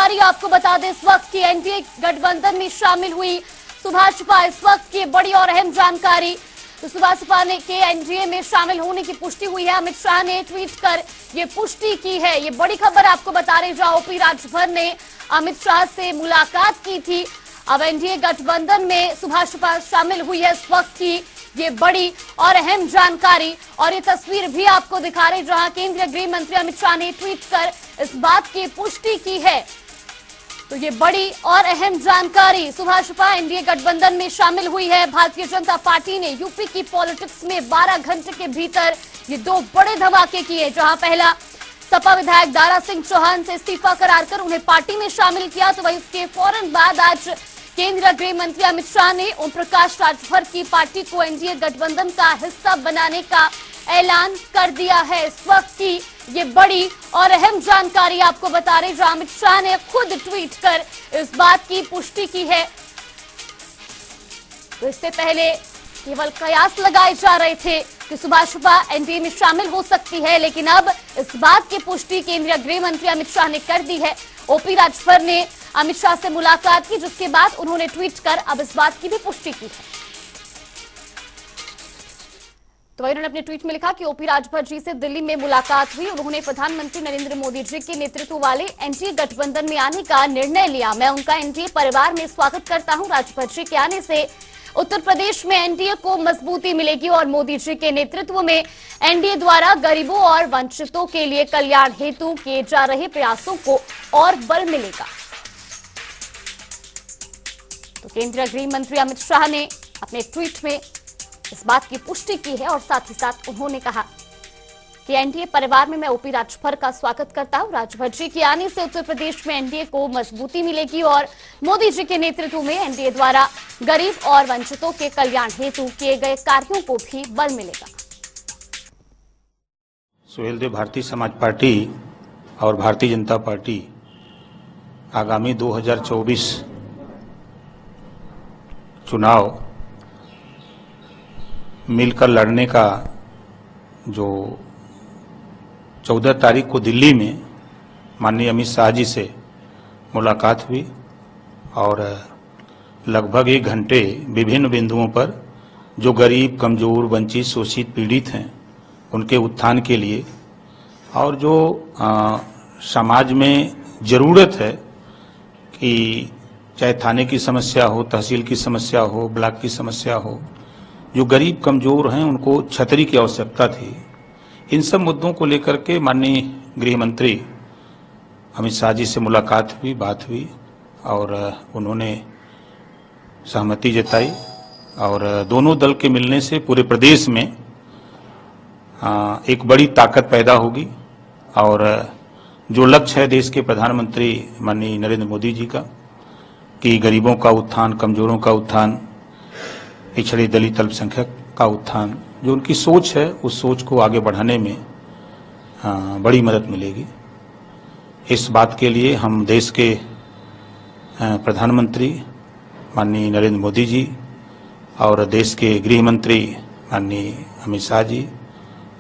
जानकारी आपको बता दें, इस वक्त की एनडीए गठबंधन में शामिल हुई सुभाषपा, इस वक्त की बड़ी और अहम जानकारी। तो सुभाषपा ने के एनडीए में शामिल होने की पुष्टि हुई है। अमित शाह ने ट्वीट कर ये पुष्टि की है। ये बड़ी खबर आपको बता रहे, जहां ओपी राजभर ने अमित शाह से मुलाकात की थी। अब एनडीए गठबंधन में सुभाषपा शामिल हुई है, इस वक्त की ये बड़ी और अहम जानकारी। और ये तस्वीर भी आपको दिखा रहे, जहां केंद्रीय गृह मंत्री अमित शाह ने ट्वीट कर इस बात की पुष्टि की है। तो ये बड़ी और अहम जानकारी, सुभाषपा एनडीए गठबंधन में शामिल हुई है। भारतीय जनता पार्टी ने यूपी की पॉलिटिक्स में 12 घंटे के भीतर ये दो बड़े धमाके किए, जहां पहला सपा विधायक दारा सिंह चौहान से इस्तीफा कराकर उन्हें पार्टी में शामिल किया, तो वहीं उसके फौरन बाद आज केंद्रीय गृह मंत्री अमित शाह ने ओम प्रकाश राजभर की पार्टी को एनडीए गठबंधन का हिस्सा बनाने का ऐलान कर दिया है। इस वक्त की ये बड़ी और अहम जानकारी आपको बता रहे, जहां अमित शाह ने खुद ट्वीट कर इस बात की पुष्टि की है। तो इससे पहले केवल कयास लगाए जा रहे थे कि सुभाषपा एनडीए में शामिल हो सकती है, लेकिन अब इस बात की पुष्टि केंद्रीय गृह मंत्री अमित शाह ने कर दी है। ओपी राजभर ने अमित शाह से मुलाकात की, जिसके बाद उन्होंने ट्वीट कर अब इस बात की भी पुष्टि की है। तो वही उन्होंने अपने ट्वीट में लिखा कि ओपी राजभर जी से दिल्ली में मुलाकात हुई। उन्होंने प्रधानमंत्री नरेंद्र मोदी जी के नेतृत्व वाले एनडीए गठबंधन में आने का निर्णय लिया। मैं उनका एनडीए परिवार में स्वागत करता हूं। राजभर जी के आने से उत्तर प्रदेश में एनडीए को मजबूती मिलेगी और मोदी जी के नेतृत्व में एनडीए द्वारा गरीबों और वंचितों के लिए कल्याण हेतु किए जा रहे प्रयासों को और बल मिलेगा। तो केंद्रीय गृह मंत्री अमित शाह ने अपने ट्वीट में इस बात की पुष्टि की है और साथ ही साथ उन्होंने कहा कि एनडीए परिवार में मैं ओपी राजभर का स्वागत करता हूं। राजभर जी के आने से उत्तर प्रदेश में एनडीए को मजबूती मिलेगी और मोदी जी के नेतृत्व में एनडीए द्वारा गरीब और वंचितों के कल्याण हेतु किए गए कार्यों को भी बल मिलेगा। सुहेलदेव भारतीय समाज पार्टी और भारतीय जनता पार्टी आगामी 2024 चुनाव मिलकर लड़ने का जो 14 तारीख को दिल्ली में माननीय अमित शाह जी से मुलाकात हुई और लगभग 1 घंटे विभिन्न बिंदुओं पर जो गरीब, कमजोर, वंचित, शोषित, पीड़ित हैं उनके उत्थान के लिए और जो समाज में ज़रूरत है कि चाहे थाने की समस्या हो, तहसील की समस्या हो, ब्लॉक की समस्या हो, जो गरीब कमजोर हैं उनको छतरी की आवश्यकता थी। इन सब मुद्दों को लेकर के माननीय गृह मंत्री अमित शाह जी से मुलाकात हुई, बात हुई और उन्होंने सहमति जताई और दोनों दल के मिलने से पूरे प्रदेश में एक बड़ी ताकत पैदा होगी और जो लक्ष्य है देश के प्रधानमंत्री माननीय नरेंद्र मोदी जी का कि गरीबों का उत्थान, कमजोरों का उत्थान, पिछड़े दलित अल्पसंख्यक का उत्थान, जो उनकी सोच है उस सोच को आगे बढ़ाने में बड़ी मदद मिलेगी। इस बात के लिए हम देश के प्रधानमंत्री माननीय नरेंद्र मोदी जी और देश के गृह मंत्री माननीय अमित शाह जी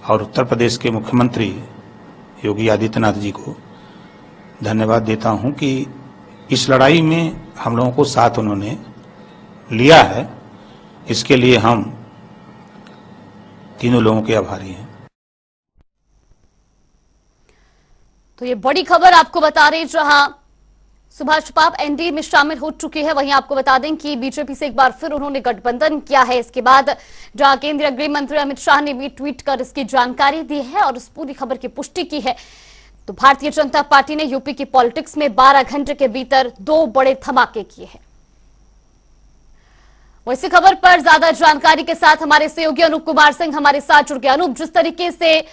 और उत्तर प्रदेश के मुख्यमंत्री योगी आदित्यनाथ जी को धन्यवाद देता हूं कि इस लड़ाई में हम लोगों को साथ उन्होंने लिया है। इसके लिए हम तीनों लोगों के आभारी हैं। तो ये बड़ी खबर आपको बता रहे, जहां सुभाषपा एनडीए में शामिल हो चुकी है, वहीं आपको बता दें कि बीजेपी से एक बार फिर उन्होंने गठबंधन किया है। इसके बाद जहां केंद्रीय गृह मंत्री अमित शाह ने भी ट्वीट कर इसकी जानकारी दी है और इस पूरी खबर की पुष्टि की है। तो भारतीय जनता पार्टी ने यूपी की पॉलिटिक्स में 12 घंटे के भीतर 2 बड़े धमाके किए हैं। इसी खबर पर ज्यादा जानकारी के साथ हमारे सहयोगी अनूप कुमार सिंह हमारे साथ जुड़ गए। अनूप, जिस तरीके से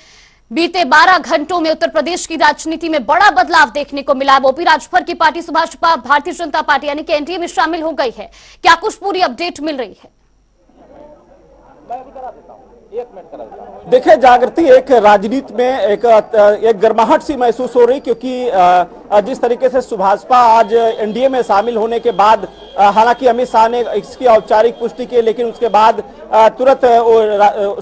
बीते 12 घंटों में उत्तर प्रदेश की राजनीति में बड़ा बदलाव देखने को मिला, ओपी राजभर की पार्टी सुभाषपा भारतीय जनता पार्टी यानी कि एनडीए में शामिल हो गई है, क्या कुछ पूरी अपडेट मिल रही है? देखिए जागृति, एक राजनीति में एक गर्माहट सी महसूस हो रही, क्योंकि जिस तरीके से सुभाषपा आज एनडीए में शामिल होने के बाद, हालांकि अमित शाह ने इसकी औपचारिक पुष्टि की, लेकिन उसके बाद तुरंत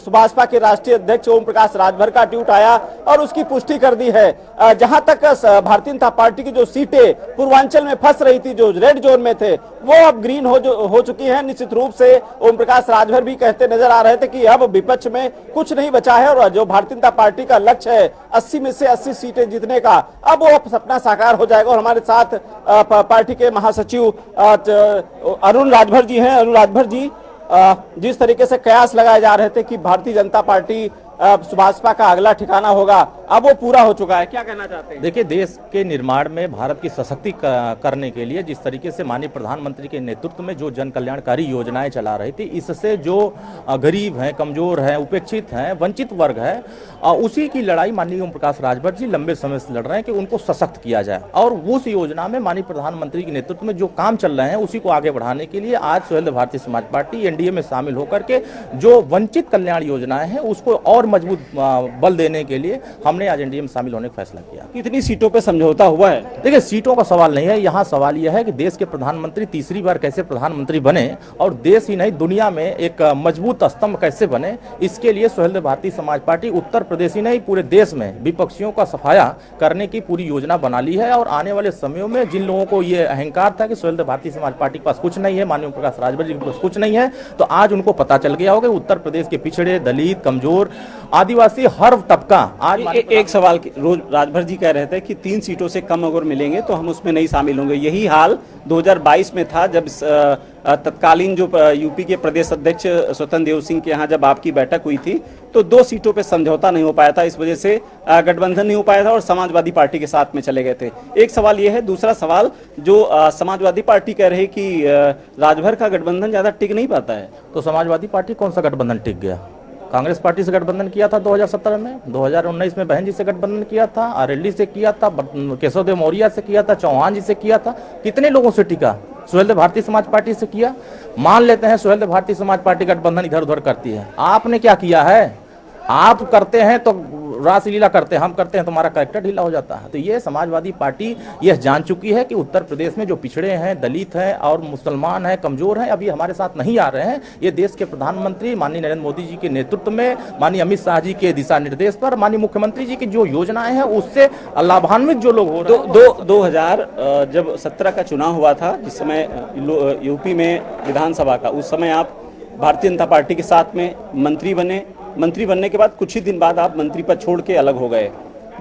सुभाषपा के राष्ट्रीय अध्यक्ष ओम प्रकाश राजभर का ट्वीट आया और उसकी पुष्टि कर दी है। जहां तक भारतीय जनता पार्टी की जो सीटें पूर्वांचल में फंस रही थी, जो रेड जोन में थे, वो अब ग्रीन हो चुकी हैं। निश्चित रूप से ओम प्रकाश राजभर भी कहते नजर आ रहे थे कि अब विपक्ष में कुछ नहीं बचा है और जो भारतीय जनता पार्टी का लक्ष्य है 80 में से 80 सीटें जीतने का, अब वो सपना साकार हो जाएगा। और हमारे साथ पार्टी के महासचिव अरुण राजभर जी हैं। अरुण राजभर जी, जिस तरीके से कयास लगाए जा रहे थे कि भारतीय जनता पार्टी सुभाषपा का अगला ठिकाना होगा, अब वो पूरा हो चुका है, क्या कहना चाहते हैं? देखिए, देश के निर्माण में भारत की सशक्ति करने के लिए जिस तरीके से माननीय प्रधानमंत्री के नेतृत्व में जो जन कल्याणकारी योजनाएं चला रही थी, इससे जो गरीब हैं, कमजोर हैं, उपेक्षित हैं, वंचित वर्ग है, उसी की लड़ाई माननीय ओम प्रकाश राजभर जी लंबे समय से लड़ रहे हैं कि उनको सशक्त किया जाए। और उस योजना में माननीय प्रधानमंत्री के नेतृत्व में जो काम चल रहे हैं उसी को आगे बढ़ाने के लिए आज सुहेलदेव भारतीय समाज पार्टी एनडीए में शामिल होकर के जो वंचित कल्याण योजनाएं हैं उसको और मजबूत बल देने के लिए हमने आज एनडीए में शामिल होने का फैसला किया। कितनी सीटों पे समझौता हुआ है? देखिए, सीटों का सवाल नहीं है, यहाँ सवाल यह है कि देश के प्रधानमंत्री तीसरी बार कैसे प्रधानमंत्री बने और देश ही नहीं दुनिया में एक मजबूत स्तंभ कैसे बने। इसके लिए सुहेलदेव भारतीय समाज पार्टी उत्तर प्रदेश ही नहीं पूरे देश में विपक्षियों का सफाया करने की पूरी योजना बना ली है। और आने वाले समयों में जिन लोगों को ये अहंकार था कि सुहेलदेव भारतीय समाज पार्टी के पास कुछ नहीं है, माननीय प्रकाश राजभर जी के पास कुछ नहीं है, तो आज उनको पता चल गया होगा उत्तर प्रदेश के पिछड़े, दलित, कमजोर, आदिवासी हर तबका आज एक सवाल रोज राजभर जी कह रहे थे कि 3 सीटों से कम अगर मिलेंगे तो हम उसमें नहीं शामिल होंगे। यही हाल 2022 में था जब तत्कालीन जो यूपी के प्रदेश अध्यक्ष स्वतंत्र देव सिंह के यहाँ जब आपकी बैठक हुई थी तो 2 सीटों पे समझौता नहीं हो पाया था, इस वजह से गठबंधन नहीं हो पाया था और समाजवादी पार्टी के साथ में चले गए थे। एक सवाल ये है। दूसरा सवाल, जो समाजवादी पार्टी कह रही कि राजभर का गठबंधन ज्यादा टिक नहीं पाता है, तो समाजवादी पार्टी कौन सा गठबंधन टिक गया? कांग्रेस पार्टी से गठबंधन किया था 2017 में, 2019 में बहन जी से गठबंधन किया था, आरएलडी से किया था, केशव देव मौर्य से किया था, चौहान जी से किया था। कितने लोगों से टिका? सुहेलदेव भारतीय समाज पार्टी से किया। मान लेते हैं सुहेलदेव भारतीय समाज पार्टी गठबंधन इधर उधर करती है, आपने क्या किया है? आप करते हैं तो रासलीला करते हैं, हम करते हैं तुम्हारा कैरेक्टर ढीला हो जाता है। तो ये समाजवादी पार्टी यह जान चुकी है कि उत्तर प्रदेश में जो पिछड़े हैं, दलित हैं और मुसलमान हैं, कमजोर हैं, अभी हमारे साथ नहीं आ रहे हैं। ये देश के प्रधानमंत्री माननीय नरेंद्र मोदी जी के नेतृत्व में, माननीय अमित शाह जी के दिशा निर्देश पर, माननीय मुख्यमंत्री जी की जो योजनाएं हैं उससे लाभान्वित जो लोग हो रहे हैं। 2017 का चुनाव हुआ था, जिस समय यूपी में विधानसभा का, उस समय आप भारतीय जनता पार्टी के साथ में मंत्री बने। मंत्री बनने के बाद कुछ ही दिन बाद आप मंत्री पद छोड़ के अलग हो गए।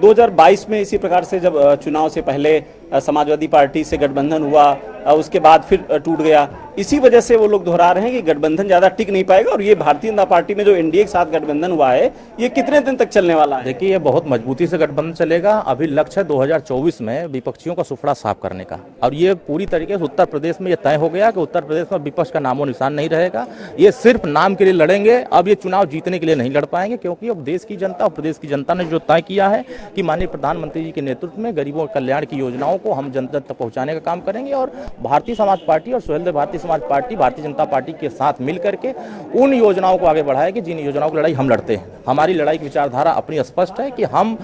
2022 में इसी प्रकार से जब चुनाव से पहले समाजवादी पार्टी से गठबंधन हुआ, उसके बाद फिर टूट गया। इसी वजह से वो लोग दोहरा रहे हैं कि गठबंधन ज्यादा टिक नहीं पाएगा और ये भारतीय जनता पार्टी में जो एनडीए के साथ गठबंधन हुआ है ये कितने दिन तक चलने वाला है? देखिए, ये बहुत मजबूती से गठबंधन चलेगा। अभी लक्ष्य है 2024 में विपक्षियों का सुफड़ा साफ करने का, और ये पूरी तरीके से उत्तर प्रदेश में ये तय हो गया कि उत्तर प्रदेश में विपक्ष का नामो निशान नहीं रहेगा। ये सिर्फ नाम के लिए लड़ेंगे, अब ये चुनाव जीतने के लिए नहीं लड़ पाएंगे, क्योंकि अब देश की जनता और प्रदेश की जनता ने जो तय किया है कि माननीय प्रधानमंत्री जी के नेतृत्व में गरीबों के कल्याण की योजनाओं को हम जनता तक पहुंचाने का काम करेंगे। और भारतीय समाज पार्टी और सुहेलदेव भारतीय समाज पार्टी भारतीय जनता पार्टी के साथ मिल करके उन योजनाओं को आगे बढ़ाएगी जिन योजनाओं की लड़ाई हम लड़ते हैं। हमारी लड़ाई की विचारधारा अपनी स्पष्ट है कि हम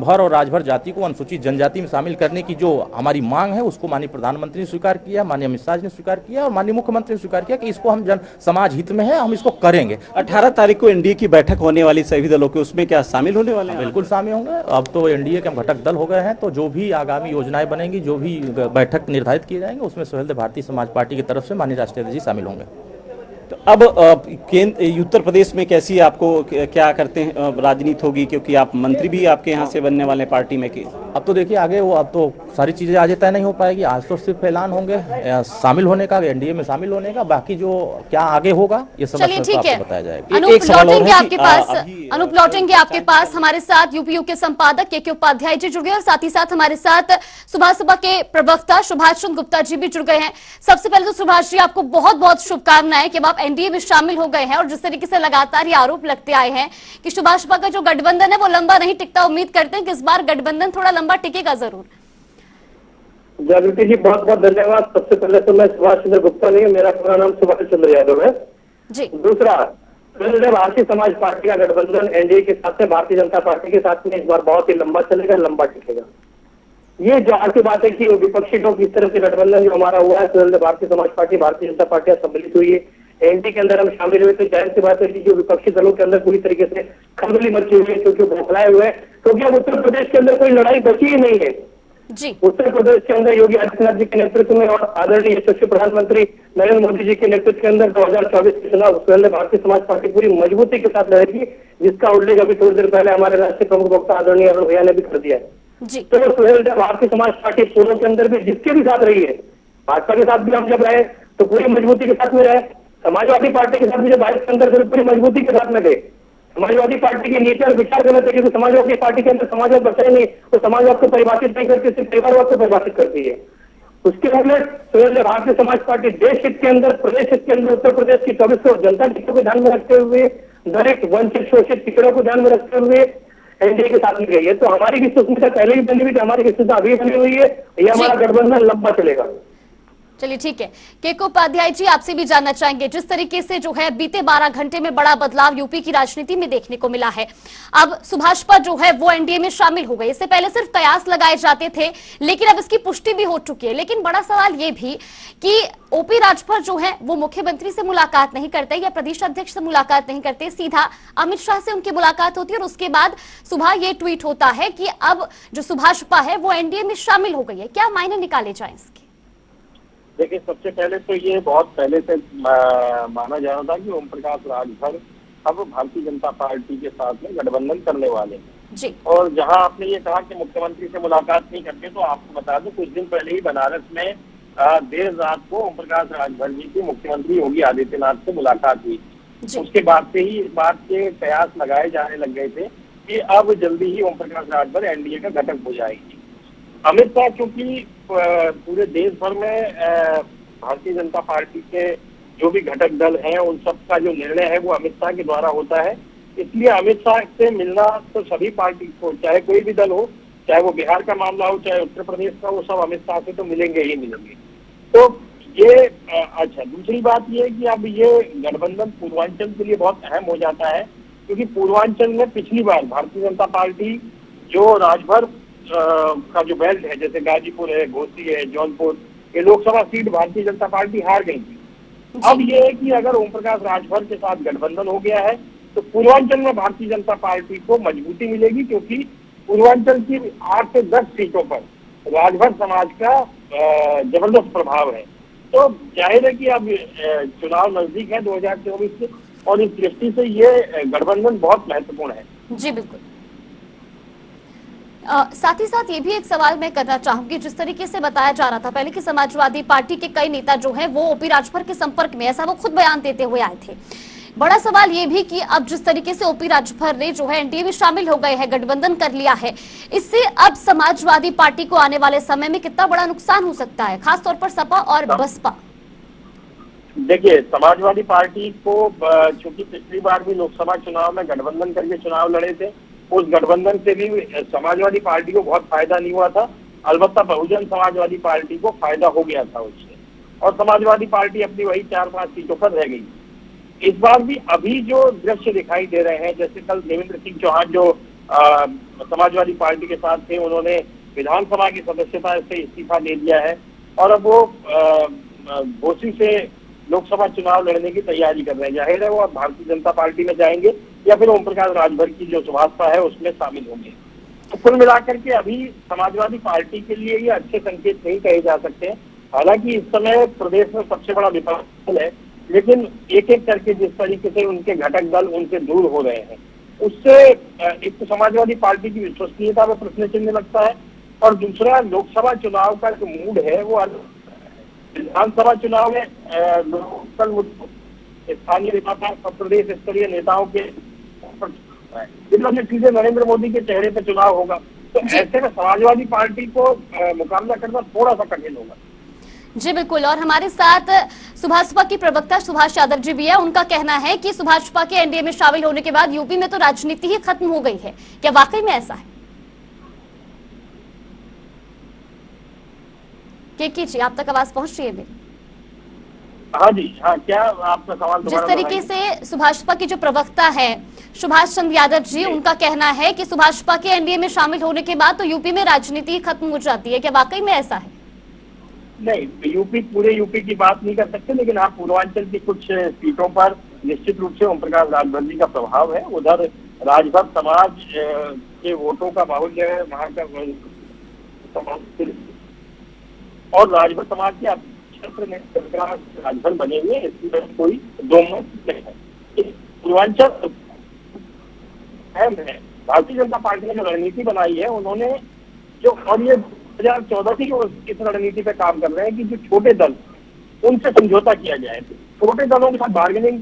भर और राजभर जाति को अनुसूचित जनजाति में शामिल करने की जो हमारी मांग है उसको माननीय प्रधानमंत्री ने स्वीकार किया, माननीय अमित शाह जी ने स्वीकार किया और माननीय मुख्यमंत्री ने स्वीकार किया कि इसको हम जन समाज हित में है, हम इसको करेंगे। 18 तारीख को एनडीए की बैठक होने वाली सभी दलों के, उसमें क्या शामिल होने वाले हैं? बिल्कुल शामिल होंगे। अब तो एनडीए के हम घटक दल हो गए हैं, तो जो भी आगामी योजनाएं बनेंगी, जो भी बैठक निर्धारित किए जाएंगे, उसमें सुहेलदेव भारतीय समाज पार्टी की तरफ से माननीय राष्ट्रीय अध्यक्ष शामिल होंगे। तो अब उत्तर प्रदेश में कैसी आपको क्या करते हैं राजनीति होगी, क्योंकि आप मंत्री भी आपके यहाँ से बनने वाले पार्टी में की? अब तो देखिए आगे वो, अब तो सारी चीजें आज तय नहीं हो पाएगी। आज तो सिर्फ ऐलान होंगे शामिल होने का, एनडीए में शामिल होने का, बाकी जो क्या आगे होगा ये सब आपको बताया जाएगा। अनूप लौटेंगे आपके पास, अनूप लौटेंगे आपके पास। हमारे साथ यूपीयू के संपादक के उपाध्याय जी जुड़ गए और साथ ही साथ हमारे साथ सुभाषपा के प्रवक्ता सुभाष चंद्र गुप्ता जी भी जुड़ गए हैं। सबसे पहले तो सुभाष जी, आपको बहुत बहुत शुभकामनाएं कि आप एनडीए में शामिल हो गए हैं। और जिस तरीके से लगातार ये आरोप लगते आए हैं कि सुभाषपा का जो गठबंधन है वो लंबा नहीं टिकता, उम्मीद करते हैं कि इस बार गठबंधन थोड़ा लंबा टिकेगा जरूर। जागृति जी, बहुत बहुत धन्यवाद। सबसे पहले तो मैं सुभाष चंद्र गुप्ता नहीं, मेरा पूरा नाम सुभाष चंद्र यादव है जी। दूसरा, भारतीय समाज पार्टी का गठबंधन एनडीए के साथ में भारतीय जनता पार्टी के साथ में इस बार बहुत ही लंबा चलेगा, लंबा टिकेगा। ये जाहिर सी बात है कि विपक्षी लोग किस तरह से गठबंधन जो हमारा हुआ है, भारतीय समाज पार्टी, भारतीय जनता पार्टी सम्मिलित हुई है, एनडीए के अंदर हम शामिल हुए, तो जाहिर सी बात है कि जो विपक्षी दलों के अंदर पूरी तरीके से खलबली मची हुई है, क्योंकि बौखलाए हुए हैं, क्योंकि अब उत्तर प्रदेश के अंदर कोई लड़ाई बची ही नहीं है। जी उत्तर प्रदेश के अंदर योगी आदित्यनाथ जी के नेतृत्व में और आदरणीय यशस्वी प्रधानमंत्री नरेंद्र मोदी जी के नेतृत्व के अंदर 2024 के चुनाव भारतीय समाज पार्टी पूरी मजबूती के साथ लड़ेगी, जिसका उल्लेख अभी थोड़ी देर पहले हमारे राष्ट्रीय प्रमुख वक्ता आदरणीय अरुण भैया ने भी कर दिया है। जी तो भारतीय समाज पार्टी पूर्व के अंदर भी जिसके भी साथ रही है, भाजपा के साथ भी हम जब रहे तो पूरी मजबूती के साथ में रहे, समाजवादी पार्टी के साथ भी जब भारत के अंदर थे पूरी मजबूती के साथ में थे। समाजवादी पार्टी की नीति और विचार करना चाहिए, क्योंकि समाजवादी पार्टी के अंदर समाजवाद बचा ही नहीं, तो समाजवाद को परिभाषित नहीं करती, सिर्फ परिवारवाद को परिभाषित करती है। उसके उलट भारतीय समाज पार्टी देश हित के अंदर, प्रदेश हित के अंदर, उत्तर प्रदेश की 24 करोड़ जनता के हितों को ध्यान में रखते हुए, दलित वंचित शोषित पिछड़ों को ध्यान में रखते हुए एनडीए के साथ में गई है। तो हमारी विश्वसनीयता पहले भी बनी हुई थी, हमारी विश्वसनीयता अभी बनी हुई है, ये हमारा गठबंधन लंबा चलेगा। चलिए ठीक है। केके उपाध्याय जी, आपसे भी जानना चाहेंगे, जिस तरीके से जो है बीते 12 घंटे में बड़ा बदलाव यूपी की राजनीति में देखने को मिला है। अब सुभाषपा जो है वो एनडीए में शामिल हो गई। इससे पहले सिर्फ कयास लगाए जाते थे, लेकिन अब इसकी पुष्टि भी हो चुकी है। लेकिन बड़ा सवाल ये भी कि ओपी राजभर जो है वो मुख्यमंत्री से मुलाकात नहीं करते या प्रदेश अध्यक्ष से मुलाकात नहीं करते, सीधा अमित शाह से उनकी मुलाकात होती है और उसके बाद सुबह ये ट्वीट होता है कि अब जो सुभाषपा है वो एनडीए में शामिल हो गई है। क्या मायने निकाले जाए इसके? देखिए, सबसे पहले तो ये बहुत पहले से माना जा रहा था कि ओम प्रकाश राजभर अब भारतीय जनता पार्टी के साथ में गठबंधन करने वाले हैं जी। और जहां आपने ये कहा कि मुख्यमंत्री से मुलाकात नहीं करते, तो आपको बता दूं कुछ दिन पहले ही बनारस में देर रात को ओम प्रकाश राजभर जी की मुख्यमंत्री योगी आदित्यनाथ से मुलाकात हुई। उसके बाद से ही इस बात के कयास लगाए जाने लग गए थे कि अब जल्दी ही ओम प्रकाश राजभर एनडीए का घटक हो जाएगी। अमित शाह चूंकि पूरे देश भर में भारतीय जनता पार्टी के जो भी घटक दल हैं उन सब का जो निर्णय है वो अमित शाह के द्वारा होता है, इसलिए अमित शाह से मिलना तो सभी पार्टी को, चाहे कोई भी दल हो, चाहे वो बिहार का मामला हो, चाहे उत्तर प्रदेश का, वो सब अमित शाह से तो मिलेंगे ही मिलेंगे। तो ये अच्छा, दूसरी बात ये है कि अब ये गठबंधन पूर्वांचल के लिए बहुत अहम हो जाता है, क्योंकि पूर्वांचल में पिछली बार भारतीय जनता पार्टी जो राजभर का जो बेल्ट है, जैसे गाजीपुर है, घोसी है, जौनपुर, ये लोकसभा सीट भारतीय जनता पार्टी हार गई थी। अब ये है कि अगर ओम प्रकाश राजभर के साथ गठबंधन हो गया है तो पूर्वांचल में भारतीय जनता पार्टी को मजबूती मिलेगी, क्योंकि पूर्वांचल की 8 से 10 सीटों पर राजभर समाज का जबरदस्त प्रभाव है। तो जाहिर है कि अब चुनाव नजदीक है 2024 से, और इस दृष्टि से ये गठबंधन बहुत महत्वपूर्ण है। जी बिल्कुल। साथ ही साथ ये भी एक सवाल मैं करना चाहूंगी, जिस तरीके से बताया जा रहा था पहले कि समाजवादी पार्टी के कई नेता जो है वो ओपी राजभर के संपर्क में, ऐसा वो खुद बयान देते हुए आए थे। बड़ा सवाल ये भी कि अब जिस तरीके से ओपी राजभर ने जो है एनडीए में शामिल हो गए हैं, गठबंधन कर लिया है, इससे अब समाजवादी पार्टी को आने वाले समय में कितना बड़ा नुकसान हो सकता है, खासतौर पर सपा और बसपा? देखिए, समाजवादी पार्टी को चूंकि पिछली बार भी लोकसभा चुनाव में गठबंधन करके चुनाव लड़े थे, उस गठबंधन से भी समाजवादी पार्टी को बहुत फायदा नहीं हुआ था। अलबत्ता बहुजन समाजवादी पार्टी को फायदा हो गया था उससे, और समाजवादी पार्टी अपनी वही 4-5 सीटों पर रह गई। इस बार भी अभी जो दृश्य दिखाई दे रहे हैं, जैसे कल देवेंद्र सिंह चौहान जो समाजवादी पार्टी के साथ थे, उन्होंने विधानसभा की सदस्यता से इस्तीफा दे दिया है और अब वो घोसी से लोकसभा चुनाव लड़ने की तैयारी कर रहे हैं। जाहिर है वो अब भारतीय जनता पार्टी में जाएंगे या फिर ओम प्रकाश राजभर की जो सुभाषपा है उसमें शामिल होंगे। तो कुल मिलाकर के अभी समाजवादी पार्टी के लिए ये अच्छे संकेत नहीं कहे जा सकते। हालांकि इस समय प्रदेश में सबसे बड़ा विपक्ष है, लेकिन एक एक करके जिस तरीके से उनके घटक दल उनसे दूर हो रहे हैं, उससे एक तो समाजवादी पार्टी की विश्वसनीयता में प्रश्न चिन्ह लगता है, और दूसरा लोकसभा चुनाव का जो मूड है वो विधानसभा चुनाव में लोकल स्थानीय नेता, प्रदेश स्तरीय नेताओं के चीजें नरेंद्र मोदी के चेहरे पर चुनाव होगा, तो ऐसे में समाजवादी पार्टी को मुकाबला करना थोड़ा सा कठिन होगा। जी बिल्कुल। और हमारे साथ सुभाषपा की प्रवक्ता सुभाष यादव जी भी है। उनका कहना है कि सुभाषपा के एनडीए में शामिल होने के बाद यूपी में तो राजनीति ही खत्म हो गई है। क्या वाकई में ऐसा है? केके जी, आप तक आवाज पहुंच रही है मेरी? हाँ जी, हाँ, क्या आपका सवाल जिस दोबारा तरीके दोहराइए। से सुभाषपा के जो प्रवक्ता है सुभाष चंद्र यादव जी, उनका कहना है कि सुभाषपा के एनडीए में शामिल होने के बाद तो यूपी में राजनीति खत्म हो जाती है, क्या वाकई में ऐसा है? नहीं, यूपी, पूरे यूपी की बात नहीं कर सकते, लेकिन हाँ, पूर्वांचल की कुछ सीटों पर निश्चित रूप से ओम प्रकाश राजभर जी का प्रभाव है। उधर राजभर समाज के वोटों का बाहुल्य है वहाँ का समाज, और राजभर समाज के क्षेत्र में राजभर बने हुए, इसमें कोई दो मत नहीं है। पूर्वांचल है, भारतीय जनता पार्टी ने जो रणनीति बनाई है उन्होंने जो, और ये 2014 से जो इस रणनीति पे काम कर रहे हैं कि जो छोटे दल उनसे समझौता किया जाए। छोटे दलों के साथ बार्गेनिंग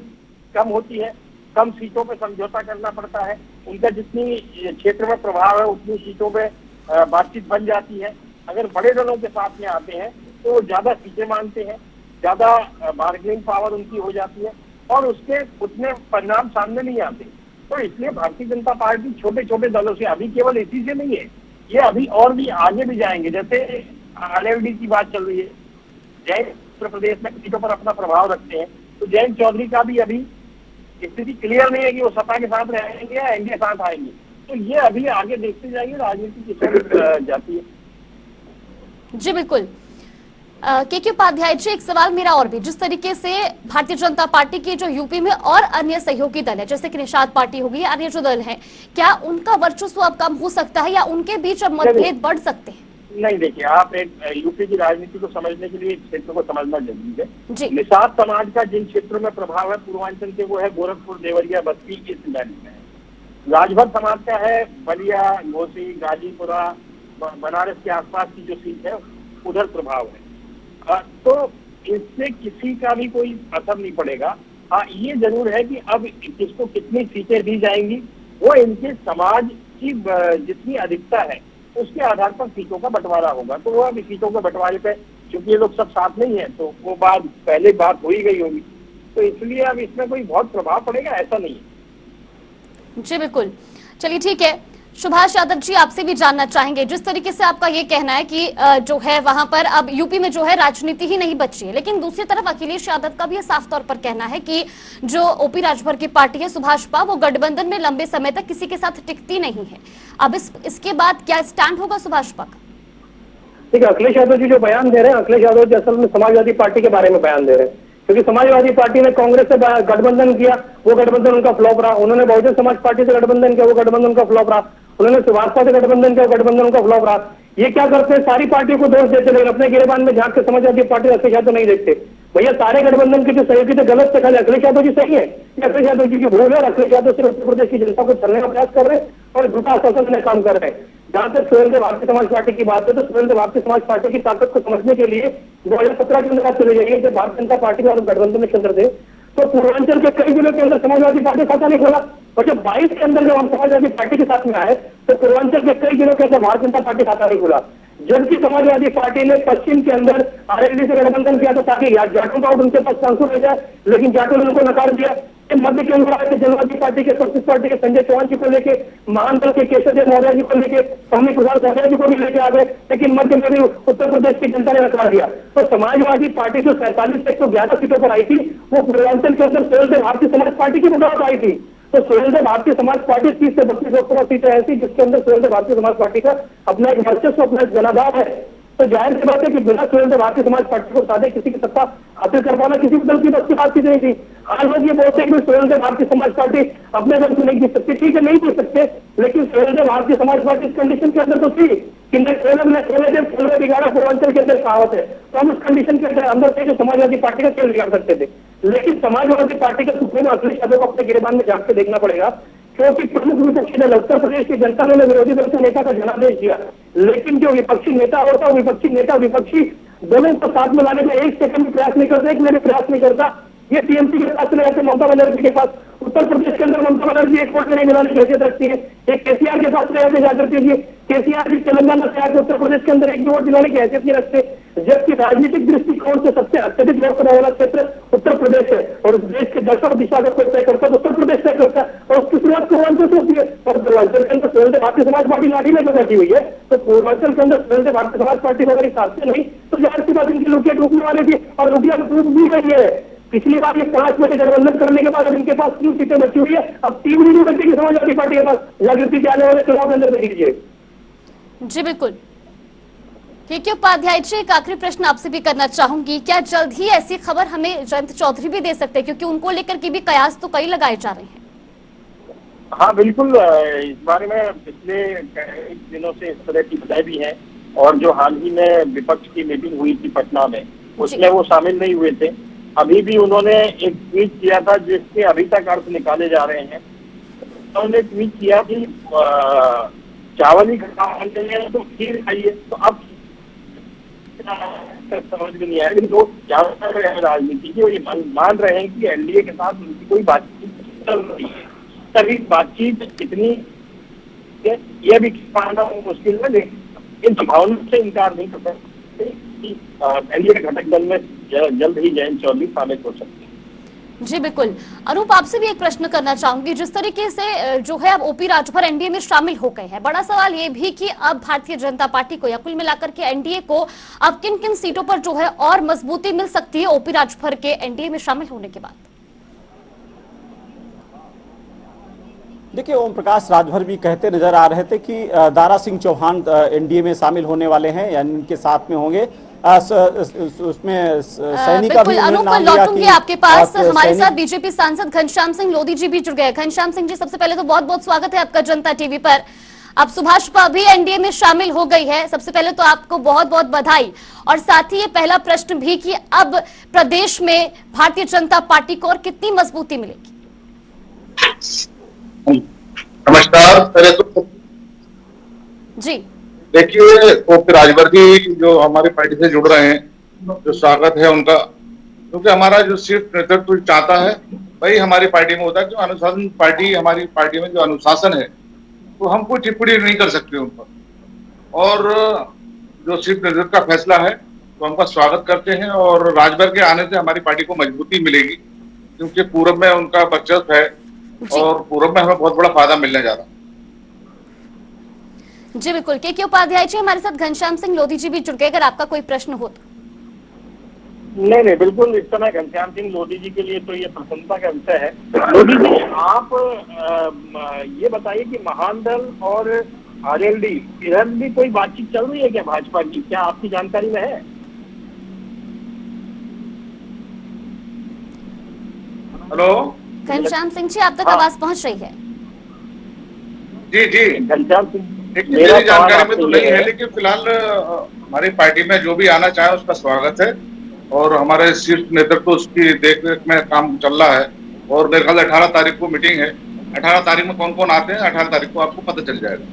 कम होती है, कम सीटों पे समझौता करना पड़ता है, उनका जितनी क्षेत्र में प्रभाव है उतनी सीटों पे बातचीत बन जाती है। अगर बड़े दलों के साथ में आते हैं तो ज्यादा सीटें मांगते हैं, ज्यादा बार्गेनिंग पावर उनकी हो जाती है और उसके उतने परिणाम सामने नहीं आते। तो इसलिए भारतीय जनता पार्टी छोटे छोटे दलों से, अभी केवल इसी से नहीं है, ये अभी और भी आगे भी जाएंगे। जैसे आरएलडी की बात चल रही है, जैन उत्तर प्रदेश में सीटों पर अपना प्रभाव रखते हैं, तो जयंत चौधरी का भी अभी स्थिति क्लियर नहीं है कि वो सपा के साथ रहेंगे या एनडीए साथ आएंगे। तो ये अभी आगे देखते जाएंगे राजनीति किस जाती है। जी बिल्कुल। के उपाध्याय जी, एक सवाल मेरा और भी, जिस तरीके से भारतीय जनता पार्टी के जो यूपी में और अन्य सहयोगी दल है, जैसे कि निषाद पार्टी होगी, अन्य जो दल हैं, क्या उनका वर्चस्व अब कम हो सकता है या उनके बीच अब मतभेद बढ़ सकते हैं? नहीं, देखिए, आप एक यूपी की राजनीति को समझने के लिए क्षेत्र को समझना जरूरी है। जी। निषाद समाज का जिन क्षेत्रों में प्रभाव है पूर्वांचल के, वो है गोरखपुर, देवरिया, बस्ती, इस बैंड में। राजभर समाज का है बलिया, घोसी, गाजीपुरा, बनारस के आसपास की जो सीट है उधर प्रभाव है। तो इससे किसी का भी कोई असर नहीं पड़ेगा। हाँ, ये जरूर है कि अब किसको कितनी सीटें दी जाएंगी वो इनके समाज की जितनी अधिकता है उसके आधार पर सीटों का बंटवारा होगा। तो वो अभी सीटों के बंटवारे पे, क्योंकि ये लोग सब साथ नहीं है, तो वो बात पहले बात हो ही गई होगी, तो इसलिए अब इसमें कोई बहुत प्रभाव पड़ेगा ऐसा नहीं है। जी बिल्कुल, चलिए ठीक है। सुभाष यादव जी, आपसे भी जानना चाहेंगे, जिस तरीके से आपका ये कहना है कि जो है वहां पर अब यूपी में जो है राजनीति ही नहीं बची है, लेकिन दूसरी तरफ अखिलेश यादव का भी ये साफ तौर पर कहना है कि जो ओपी राजभर की पार्टी है सुभाषपा, वो गठबंधन में लंबे समय तक किसी के साथ टिकती नहीं है। अब इसके बाद क्या स्टैंड होगा सुभाषपा का? देखिए, अखिलेश यादव जी जो बयान दे रहे हैं, अखिलेश यादव जी असल में समाजवादी पार्टी के बारे में बयान दे रहे हैं, क्योंकि समाजवादी पार्टी ने कांग्रेस से गठबंधन किया, वो गठबंधन उनका फ्लॉप रहा। उन्होंने बहुजन समाज पार्टी से गठबंधन किया, वो गठबंधन उनका फ्लॉप रहा। उन्होंने सुभाषपा से गठबंधन किया, गठबंधन उनका फ्लॉप रहा। ये क्या करते हैं, सारी पार्टियों को दोष देते, लेकिन अपने गिरेबान में झांक के समाजवादी पार्टी अखिलेश यादव नहीं देखते। भैया, सारे गठबंधन के जो सहयोगी थे गलत से, खाली अखिलेश यादव जी सही है, अखिलेश यादव जी की भूल है। अखिलेश यादव सिर्फ उत्तर प्रदेश की जनता को छलने का प्रयास कर रहे हैं और झूठा आश्वासन में काम कर रहे हैं। जहां तक सुरेंद्र भारतीय समाज पार्टी की बात है, तो सुरेंद्र भारतीय समाज पार्टी की ताकत को समझने के लिए 2017 के अंदर चले जाइए, जब भारतीय जनता पार्टी के गठबंधन में चंद्र थे, तो पूर्वांचल के कई जिलों के अंदर समाजवादी पार्टी खाता नहीं खोला, और जब 22 के अंदर जब हम समाजवादी पार्टी के साथ में आए तो पूर्वांचल के कई जिलों के अंदर भारतीय जनता पार्टी खाता नहीं खोला। जबकि समाजवादी पार्टी ने पश्चिम के अंदर आरएलडी से गठबंधन किया तो ताकि जाटों का उनके पास चांसू रह जाए, लेकिन जाटों ने उनको नकार दिया। मध्य के अंदर आए जनवादी पार्टी के, सोशलिस्ट पार्टी के संजय चौहान जी को लेके, महान दल के केशवदेव मौर्य जी को लेके, स्वामी प्रसाद सहरा जी को भी लेके आ गए, लेकिन मध्य में भी उत्तर प्रदेश की जनता ने नकार दिया। तो समाजवादी पार्टी जो 47 से 111 सीटों पर आई थी, वो पूर्वांचल के अंदर सुरेंद्र भारतीय समाज पार्टी की बदौलत आई थी। तो सुरेंद्र भारतीय समाज पार्टी 30 से 32 लोकसभा सीटें ऐसी जिसके अंदर सुरेंद्र भारतीय समाज पार्टी का अपना एक वर्चस्व, अपना एक जनाधार है। तो जाहिर सी बात है कि बिना सुरेंद्र भारतीय समाज पार्टी को साधे किसी की सत्ता हासिल कर पाना किसी भी दल की बस की बात नहीं थी। आज लोग ये बोलते हैं कि सुरेंद्र भारतीय समाज पार्टी अपने दल को नहीं जीत सकती, ठीक है, नहीं जीत सकते, लेकिन सुरेंद्र भारतीय समाज पार्टी इस कंडीशन के अंदर तो थी कि खेल बिगाड़ा पूर्वांचल के अंदर कहावत है, तो हम उस कंडीशन के अंदर थे जो समाजवादी पार्टी का खेल बिगाड़ सकते थे। लेकिन समाजवादी पार्टी का सुप्रीम अखिलेश यादव को अपने गिरेबान में झांक के देखना पड़ेगा, क्योंकि प्रमुख विपक्षी दल उत्तर प्रदेश की जनता ने विरोधी दल के नेता का जनादेश दिया, लेकिन जो विपक्षी नेता होता है, विपक्षी नेता विपक्षी दलों को साथ में लाने का एक सेकंड भी प्रयास नहीं करता, एक में भी प्रयास नहीं करता। ये टीएमसी के पास चले जाते, ममता बनर्जी के पास, उत्तर प्रदेश के अंदर ममता बनर्जी एक वोट नहीं मिलाने की हैसियत रखती है। एक केसीआर के साथ रहे थे जाकर के केसीआर भी तेलंगाना से आकर उत्तर प्रदेश के अंदर एक वोट दिलाने की हैसियत नहीं रखते, जबकि राजनीतिक दृष्टिकोण से सबसे अत्यधिक वोट करने वाला क्षेत्र उत्तर प्रदेश है और उस देश के दशा दिशा अगर कोई तय करता है तो उत्तर प्रदेश तय करता है और उसकी शुरुआत पूर्वांचल से होती है। और पूर्वांचल के अंदर स्वतंत्र भारतीय समाज पार्टी लाठी में बैठी हुई है, तो पूर्वांचल के अंदर स्वतंत्र भारतीय समाज पार्टी को अगर इस हाथ से नहीं तो जाहिर सी बात इनकी लुटिया टूटने वाली थी और लुटिया टूट भी गई है। पिछली बार ये 5 में से गठबंधन करने के बाद अब इनके पास 3 सीटें बची हुई है, अब 3 नहीं बचेगी समाजवादी पार्टी के पास जागृति के आने वाले चुनाव के अंदर देख लीजिए। जी बिल्कुल। के उपाध्याय जी, एक आखिरी प्रश्न आपसे भी करना चाहूंगी, क्या जल्द ही ऐसी खबर हमें जयंत चौधरी भी दे सकते हैं, क्योंकि उनको लेकर के भी कयास तो कई लगाए जा रहे हैं? हाँ बिल्कुल, इस बारे में पिछले कई दिनों से इस तरह की बताई भी है और जो हाल ही में विपक्ष की मीटिंग हुई थी पटना में उसमें वो शामिल नहीं हुए थे। अभी भी उन्होंने एक ट्वीट किया था जिसके अभी तक अर्थ निकाले जा रहे हैं। उन्होंने ट्वीट किया कि चावल ही खाने तो खीर खाइए, तो अब समझ में नहीं आया, लेकिन जो ज्यादातर है राजनीति की वो ये मान रहे हैं कि एनडीए के साथ उनकी कोई बातचीत चल रही है। तभी बातचीत कितनी यह भी पाना मुश्किल है, लेकिन इन संभावनाओं से इनकार नहीं कर सकते कि एनडीए के घटक दल में जल्द ही जयंत चौधरी शामिल हो सकते हैं। जी बिल्कुल। अनूप, आपसे भी एक प्रश्न करना चाहूंगी, जिस तरीके से जो है अब ओपी राजभर एनडीए में शामिल हो गए हैं, बड़ा सवाल ये भी कि अब भारतीय जनता पार्टी को या कुल मिलाकर के एनडीए को अब किन किन सीटों पर जो है और मजबूती मिल सकती है ओपी राजभर के एनडीए में शामिल होने के बाद? देखिए, ओम प्रकाश राजभर भी कहते नजर आ रहे थे कि दारा सिंह चौहान एनडीए में शामिल होने वाले हैं, यानी इनके साथ में होंगे। उसमें सैनी का भी नाम लिया कि आपके पास हमारे साथ बीजेपी सांसद घनश्याम सिंह लोधी जी भी जुड़ गए। घनश्याम सिंह जी, सबसे पहले तो बहुत बहुत स्वागत है आपका जनता टीवी पर। अब सुभाषपा भी एनडीए में शामिल हो गई है, सबसे पहले तो आपको बहुत बहुत बधाई। और साथ ही ये पहला प्रश्न भी कि अब प्रदेश में भारतीय जनता पार्टी को और कितनी मजबूती मिलेगी? नमस्कार। पहले तो जी देखिए, ओपी राजभर जी जो हमारी पार्टी से जुड़ रहे हैं, जो स्वागत है उनका, क्योंकि हमारा जो सिर्फ नेतृत्व चाहता है वही हमारी पार्टी में होता है। जो अनुशासन पार्टी, हमारी पार्टी में जो अनुशासन है तो हम कोई टिप्पणी नहीं कर सकते उन पर, और जो सिर्फ नेतृत्व का फैसला है तो हम स्वागत करते हैं। और राजभर के आने से हमारी पार्टी को मजबूती मिलेगी, क्योंकि पूरब में उनका वर्चस्व है और पूरब में हमें बहुत बड़ा फायदा मिलने जा रहा है। जी बिल्कुल। के उपाध्याय जी, हमारे साथ घनश्याम सिंह लोधी जी भी जुड़ गए, अगर आपका कोई प्रश्न हो तो। नहीं बिल्कुल, इस समय घनश्याम सिंह लोधी जी के लिए तो ये प्रसन्नता का विषय है। लोधी जी, आप ये बताइए कि महान दल और आरएलडी इधर भी कोई बातचीत चल रही है क्या भाजपा की, क्या आपकी जानकारी में है? हेलो घनश्याम सिंह जी, आप तक आवाज पहुंच रही है? जी घनश्याम सिंह, मेरी जानकारी में तो नहीं है, लेकिन फिलहाल हमारी पार्टी में जो भी आना चाहे उसका स्वागत है और हमारे शीर्ष नेतृत्व उसकी देखरेख में काम चल रहा है। और मेरे ख्याल 18 तारीख को मीटिंग है। 18 तारीख में कौन कौन आते हैं 18 तारीख को आपको पता चल जाएगा।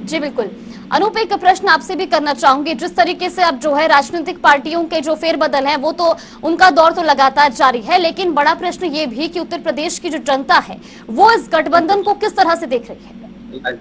जी बिल्कुल। अनूप, एक प्रश्न आपसे भी करना चाहूंगी, जिस तरीके से अब जो है राजनीतिक पार्टियों के जो फेरबदल हैं वो तो उनका दौर तो लगातार जारी है, लेकिन बड़ा प्रश्न ये भी कि उत्तर प्रदेश की जो जनता है वो इस गठबंधन को किस तरह से देख रही है?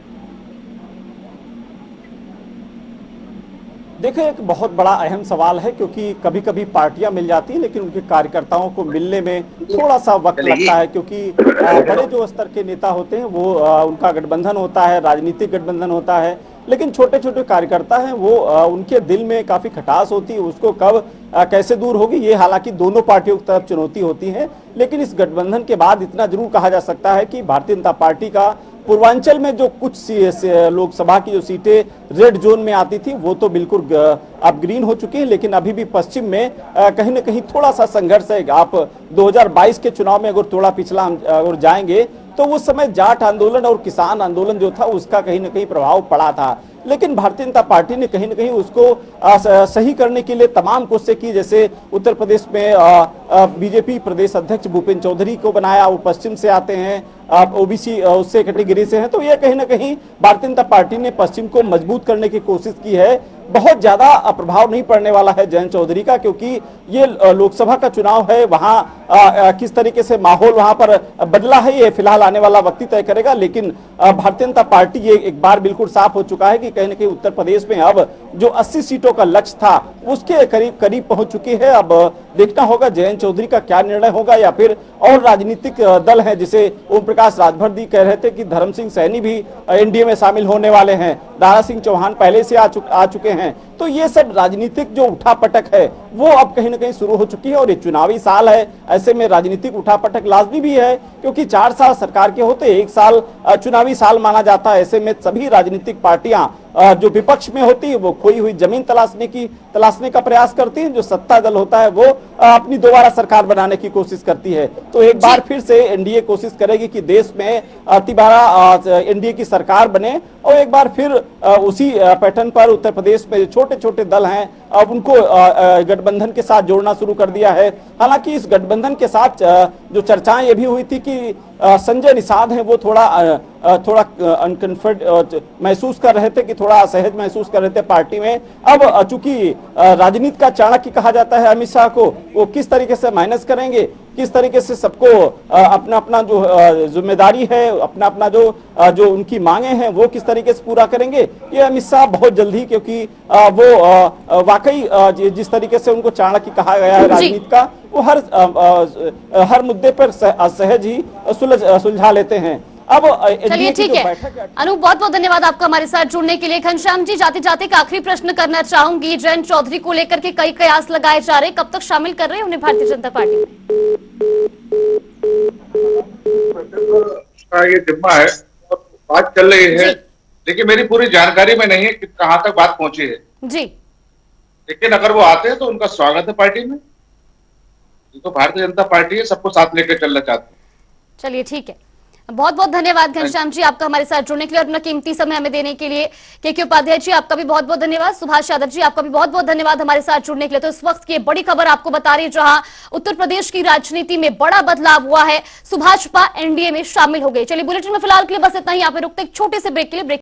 देखिए, एक बहुत बड़ा अहम सवाल है, क्योंकि कभी कभी पार्टियां मिल जाती हैं लेकिन उनके कार्यकर्ताओं को मिलने में थोड़ा सा वक्त लगता है, क्योंकि बड़े जो स्तर के नेता होते हैं वो उनका गठबंधन होता है, राजनीतिक गठबंधन होता है, लेकिन छोटे छोटे कार्यकर्ता हैं वो उनके दिल में काफी खटास होती है, उसको कब कैसे दूर होगी ये हालांकि दोनों पार्टियों की तरफ चुनौती होती है। लेकिन इस गठबंधन के बाद इतना जरूर कहा जा सकता है कि भारतीय जनता पार्टी का पूर्वांचल में जो कुछ लोकसभा की जो सीटें रेड जोन में आती थी वो तो बिल्कुल अब ग्रीन हो चुकी है, लेकिन अभी भी पश्चिम में कहीं ना कहीं थोड़ा सा संघर्ष है। आप 2022 के चुनाव में अगर थोड़ा पिछला अगर जाएंगे तो उस समय जाट आंदोलन और किसान आंदोलन जो था उसका कहीं ना कहीं प्रभाव पड़ा था, लेकिन भारतीय जनता पार्टी ने कहीं ना कहीं उसको सही करने के लिए तमाम कोशिशें की। जैसे उत्तर प्रदेश में बीजेपी प्रदेश अध्यक्ष भूपेंद्र चौधरी को बनाया, वो पश्चिम से आते हैं, ओबीसी उससे कैटेगरी से हैं, तो ये कहीं ना कहीं भारतीय जनता पार्टी ने पश्चिम को मजबूत करने की कोशिश की है। बहुत ज्यादा प्रभाव नहीं पड़ने वाला है जयंत चौधरी का, क्योंकि ये लोकसभा का चुनाव है, वहां किस तरीके से माहौल वहां पर बदला है ये फिलहाल आने वाला वक्त ही तय करेगा। लेकिन भारतीय जनता पार्टी ये एक बार बिल्कुल साफ हो चुका है कि कहीं ना कहीं उत्तर प्रदेश में अब जो 80 सीटों का लक्ष्य था उसके करीब करीब पहुंच चुकी है। अब देखना होगा जयंत चौधरी का क्या निर्णय होगा, या फिर और राजनीतिक दल हैं, जिसे ओम प्रकाश राजभर जी कह रहे थे कि धर्म सिंह सैनी भी एनडीए में शामिल होने वाले हैं, दारा सिंह चौहान पहले से आ चुके हैं। तो ये सब राजनीतिक जो उठापटक है वो अब कहीं ना कहीं शुरू हो चुकी है, और ये चुनावी साल है, ऐसे में राजनीतिक उठापटक लाजमी भी है, क्योंकि 4 साल सरकार के होते 1 साल चुनावी साल माना जाता है। ऐसे में सभी राजनीतिक पार्टियां जो विपक्ष में होती है वो खोई हुई जमीन तलाशने का प्रयास करती है, जो सत्ता दल होता है वो अपनी दोबारा सरकार बनाने की कोशिश करती है। तो एक बार फिर से एनडीए कोशिश करेगी कि देश में तिबारा एनडीए की सरकार बने, और एक बार फिर उसी पैटर्न पर उत्तर प्रदेश में छोटे छोटे दल हैं अब उनको गठबंधन के साथ जोड़ना शुरू कर दिया है। हालांकि इस गठबंधन के साथ जो चर्चाएं ये भी हुई थी कि संजय निषाद हैं वो थोड़ा अनकंफर्ट महसूस कर रहे थे, कि थोड़ा असहज महसूस कर रहे थे पार्टी में। अब चूंकि राजनीति का चाणक्य कहा जाता है अमित शाह को, वो किस तरीके से मैनेज करेंगे, किस तरीके से सबको अपना अपना जो जिम्मेदारी है, अपना अपना जो उनकी मांगे हैं वो किस तरीके से पूरा करेंगे, ये अमित शाह बहुत जल्दी, क्योंकि वो वाकई जिस तरीके से उनको चाणक्य कहा गया है राजनीति का, वो हर मुद्दे पर सहज ही सुलझा लेते हैं। अब चलिए ठीक है अनूप, बहुत बहुत धन्यवाद आपका हमारे साथ जुड़ने के लिए। घनश्याम जी, जाते जाते एक आखिरी प्रश्न करना चाहूंगी, जयंत चौधरी को लेकर के कई कयास लगाए जा रहे, कब तक शामिल कर रहे हैं उन्हें भारतीय जनता पार्टी में? ये जिम्मा है, बात चल रही है, लेकिन मेरी पूरी जानकारी में नहीं है कि कहां तक बात पहुंची है जी। लेकिन अगर वो आते हैं तो उनका स्वागत है पार्टी में। ये तो भारतीय जनता पार्टी है, सबको साथ लेकर चलना चाहती है। चलिए ठीक है, बहुत बहुत धन्यवाद घनश्याम जी आपका हमारे साथ जुड़ने के लिए और अपना कीमती समय हमें देने के लिए। के उपाध्याय जी आपका भी बहुत बहुत धन्यवाद। सुभाष यादव जी आपका भी बहुत बहुत धन्यवाद हमारे साथ जुड़ने के लिए। तो इस वक्त की बड़ी खबर आपको बता रही है, जहां उत्तर प्रदेश की राजनीति में बड़ा बदलाव हुआ है, सुभाषपा एनडीए में शामिल हो गई। चलिए बुलेटिन में फिलहाल के लिए बस इतना ही, यहाँ पे रुकते एक छोटे से ब्रेक के लिए।